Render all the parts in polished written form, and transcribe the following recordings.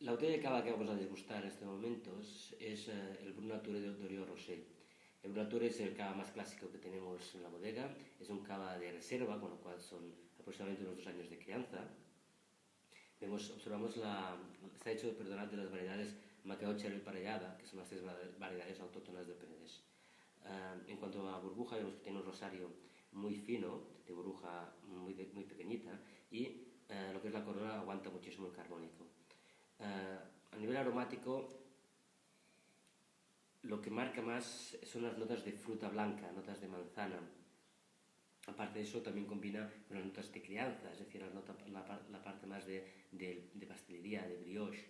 La botella de cava que vamos a degustar en este momento es el Brut Nature de Oriol Rosell. El Brut Nature es el cava más clásico que tenemos en la bodega, es un cava de reserva, con lo cual son aproximadamente unos 2 años de crianza. Observamos está hecho, perdonad, de las variedades Macao Cherry Parellada, que son las 3 variedades autóctonas del Penedés. En cuanto a burbuja, vemos que tiene un rosario muy fino, de burbuja muy pequeñita, y lo que es la corona aguanta muchísimo el carbónico. A nivel aromático, lo que marca más son las notas de fruta blanca, notas de manzana. Aparte de eso, también combina con las notas de crianza, es decir, la parte más de pastelería, de brioche.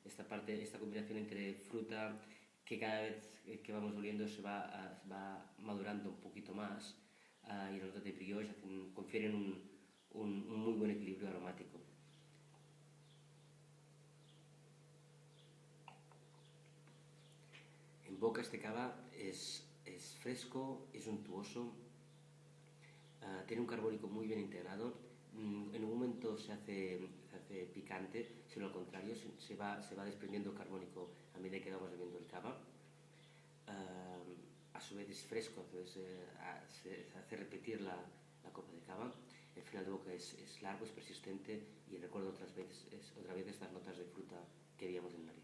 Esta combinación entre fruta que cada vez que vamos oliendo se va madurando un poquito más, y las notas de brioche confieren un muy buen equilibrio aromático. En boca este cava es fresco, es untuoso, tiene un carbónico muy bien integrado. En un momento se hace picante, sino al contrario, se va desprendiendo el carbónico a medida que vamos bebiendo el cava. A su vez es fresco, entonces se hace repetir la copa de cava. El final de boca es largo, es persistente y recuerdo otra vez estas notas de fruta que veíamos en nariz.